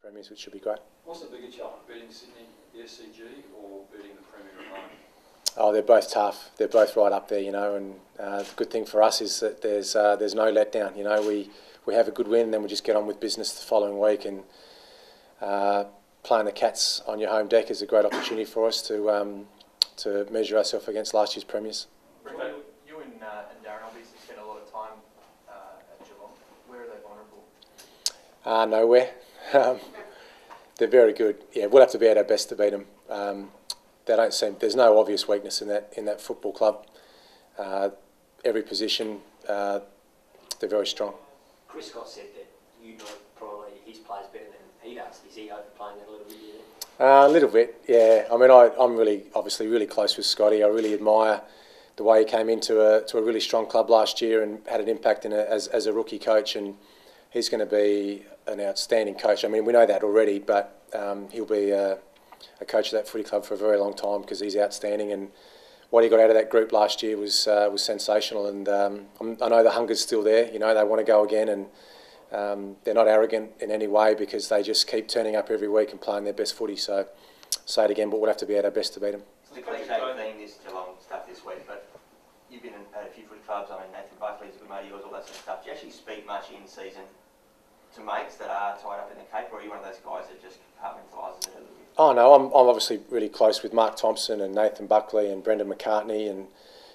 Premiers, which should be great. What's the bigger challenge, beating Sydney, the SCG, or beating the Premier at home? Oh, they're both tough. They're both right up there, and the good thing for us is that there's no letdown. We have a good win, and then we just get on with business the following week. And playing the Cats on your home deck is a great opportunity for us to measure ourselves against last year's premiers. You and Darren obviously spent a lot of time at Geelong. Where are they vulnerable? Nowhere. They're very good. Yeah, we'll have to be at our best to beat them. There's no obvious weakness in that football club. Every position, they're very strong. Chris Scott said that you know probably his players better than he does. Is he overplaying that a little bit? A little bit, yeah. I mean, I'm obviously really close with Scotty. I really admire the way he came into a really strong club last year and had an impact as a rookie coach, and he's going to be an outstanding coach. I mean, we know that already, but he'll be a coach of that footy club for a very long time because he's outstanding, and what he got out of that group last year was sensational. And I know the hunger's still there. They want to go again, and they're not arrogant in any way because they just keep turning up every week and playing their best footy. So, say it again, but we'll have to be at our best to beat them. It's a cliche thing, this Geelong stuff this week, but you've been at a few footy clubs. I mean, Nathan Buckley's a good mate of yours, all that sort of stuff. Do you actually speak much in season to mates that are tied up in the Cape, or are you one of those guys that just compartmentalises it a little bit? Oh no, I'm obviously really close with Mark Thompson and Nathan Buckley and Brendan McCartney, and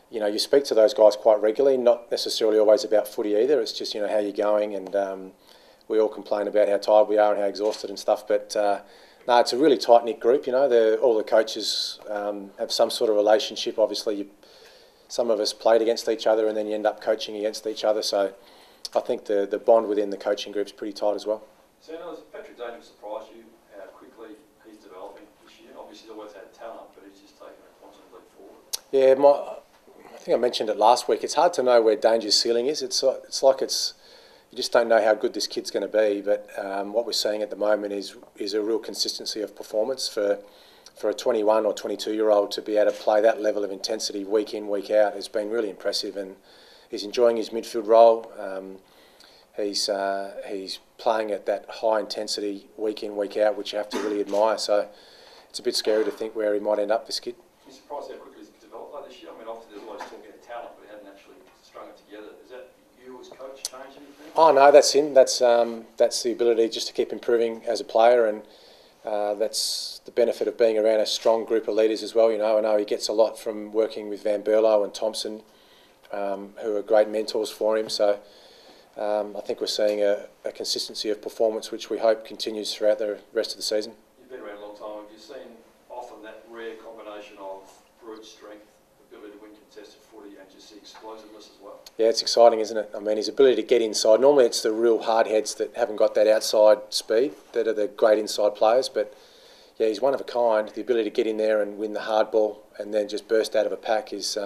you speak to those guys quite regularly. Not necessarily always about footy either. It's just how you're going, and we all complain about how tired we are and how exhausted and stuff. But no, it's a really tight knit group. All the coaches have some sort of relationship. Obviously, some of us played against each other, and then you end up coaching against each other. So I think the bond within the coaching group is pretty tight as well. So, has Patrick Dangerfield surprised you how quickly he's developing this year? Obviously, he's always had talent, but he's just taken a constant leap forward. Yeah, I think I mentioned it last week. It's hard to know where Danger's ceiling is. It's like you just don't know how good this kid's going to be. But what we're seeing at the moment is a real consistency of performance for a 21 or 22-year-old to be able to play that level of intensity week in, week out has been really impressive, and he's enjoying his midfield role. He's playing at that high intensity week in, week out, which you have to really admire. So it's a bit scary to think where he might end up, this kid. Are you surprised how quickly he's developed like this year? I mean, obviously there's always talking of talent, but he hadn't actually strung it together. Is that you as coach change anything? Oh no, that's him. That's the ability just to keep improving as a player, and that's the benefit of being around a strong group of leaders as well. I know he gets a lot from working with Van Berlo and Thompson, who are great mentors for him. So I think we're seeing a consistency of performance which we hope continues throughout the rest of the season. You've been around a long time. Have you seen often that rare combination of brute strength, ability to win contested footy, and just the explosiveness as well? Yeah, it's exciting, isn't it? I mean, his ability to get inside. Normally it's the real hard heads that haven't got that outside speed that are the great inside players, but yeah, he's one of a kind. The ability to get in there and win the hard ball and then just burst out of a pack is...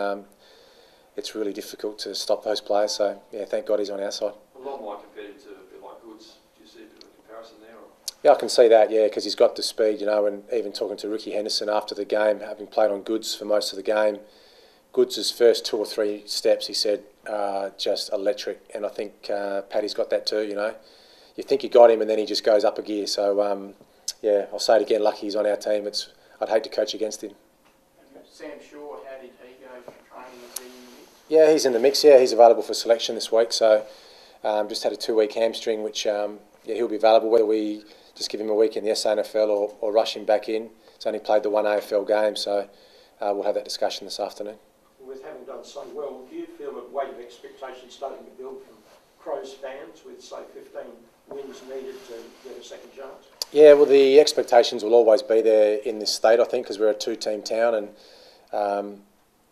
it's really difficult to stop those players. So, yeah, thank God he's on our side. A lot more competitive to a bit like Goods. Do you see a bit of a comparison there? Or? Yeah, I can see that, yeah, because he's got the speed, and even talking to Ricky Henderson after the game, having played on Goods for most of the game, Goods' first 2 or 3 steps, he said, just electric. And I think Paddy's got that too, You think you got him and then he just goes up a gear. So, yeah, I'll say it again, lucky he's on our team. I'd hate to coach against him. Sam Shaw, how did he go for training? Is he in the mix? Yeah, he's in the mix. Yeah, he's available for selection this week. So just had a 2-week hamstring, which he'll be available. Whether we just give him a week in the SANFL or rush him back in. He's only played the 1 AFL game, so we'll have that discussion this afternoon. With having done so well, do you feel that weight of expectation starting to build from Crows fans with, say, 15 wins needed to get a second chance? Yeah, well, the expectations will always be there in this state, I think, because we're a 2-team town, and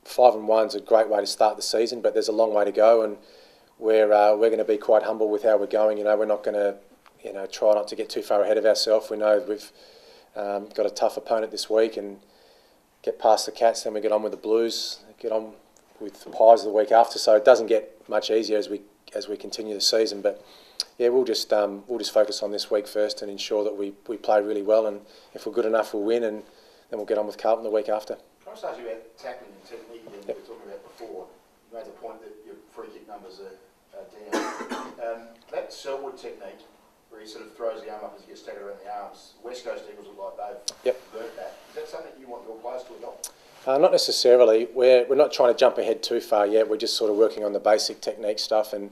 5-1's a great way to start the season, but there's a long way to go, and we're going to be quite humble with how we're going. We're not going to try not to get too far ahead of ourselves. We know we've got a tough opponent this week, and get past the Cats, then we get on with the Blues, get on with the Pies the week after. So it doesn't get much easier as we continue the season, but. Yeah, we'll just focus on this week first and ensure that we play really well, and if we're good enough, we'll win, and then we'll get on with Carlton the week after. Can I just ask you about tackling and technique again? Yep. We were talking about before. You made the point that your free kick numbers are down. That that Selwood technique where he sort of throws the arm up as he gets staggered around the arms. West Coast Eagles look like they've learnt that. Is that something you want your players to adopt? Not necessarily. We're not trying to jump ahead too far yet. We're just sort of working on the basic technique stuff, and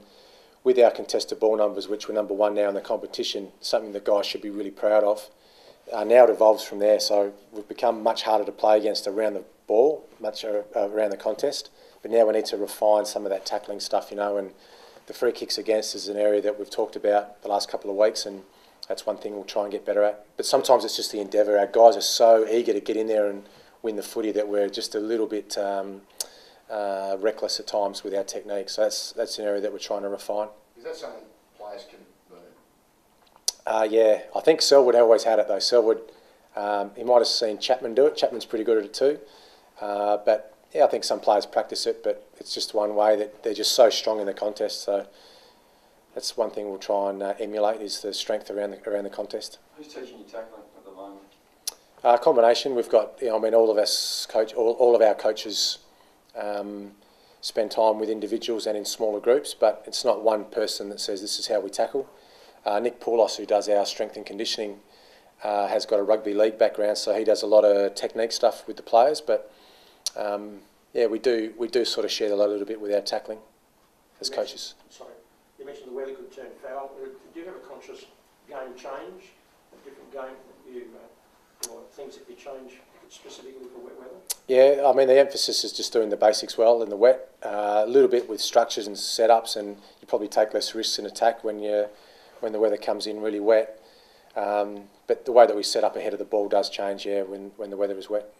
with our contested ball numbers, which we're number one now in the competition, something the guys should be really proud of. Now it evolves from there, so we've become much harder to play against around the ball, much around the contest. But now we need to refine some of that tackling stuff, you know, and the free kicks against is an area that we've talked about the last couple of weeks, and that's one thing we'll try and get better at. But sometimes it's just the endeavour. Our guys are so eager to get in there and win the footy that we're just a little bit reckless at times with our technique. So that's an area that we're trying to refine. Is that something players can learn? Yeah, I think Selwood always had it though. Selwood, he might have seen Chapman do it. Chapman's pretty good at it too. But yeah, I think some players practice it, but it's just one way that they're just so strong in the contest. So that's one thing we'll try and emulate is the strength around the contest. Who's teaching you tackling at the moment? Combination. We've got, you know, I mean, all of us all of our coaches spend time with individuals and in smaller groups, but it's not one person that says this is how we tackle. Nick Poulos, who does our strength and conditioning, has got a rugby league background, so he does a lot of technique stuff with the players. But yeah, we do sort of share the load a little bit with our tackling as coaches. Sorry, you mentioned the weather could turn foul. Do you have a conscious game change, a different game that you, or things that you change specifically for wet weather? Yeah, I mean the emphasis is just doing the basics well in the wet, a little bit with structures and setups, and you probably take less risks in attack when the weather comes in really wet. But the way that we set up ahead of the ball does change, yeah, when the weather is wet.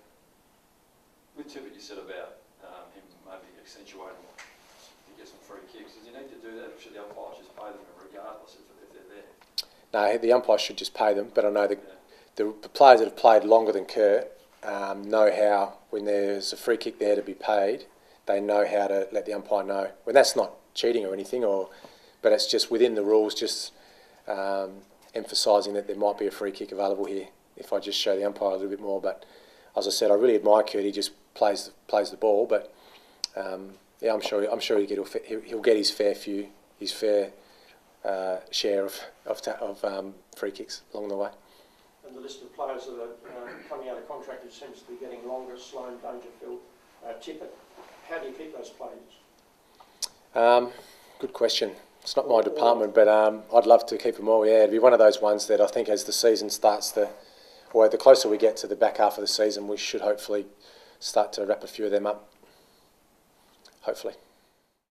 With Tippett, you said about him maybe accentuating to get some free kicks. Does he need to do that, or should the umpires just pay them regardless if they're there? No, the umpires should just pay them, but I know the players that have played longer than Kurt know how, when there's a free kick there to be paid, they know how to let the umpire know. Well, that's not cheating or anything, but it's just within the rules, just emphasising that there might be a free kick available here if I just show the umpire a little bit more. But as I said, I really admire Kurt. He just plays the ball, but yeah, I'm sure he'll get his fair share of free kicks along the way. And the list of players that are coming out of contract, it seems to be getting longer. Sloane, Dangerfield, Tippett. How do you keep those players? Good question. It's not my department, but I'd love to keep them all. Yeah, it'd be one of those ones that I think as the season starts, the closer we get to the back half of the season, we should hopefully start to wrap a few of them up. Hopefully.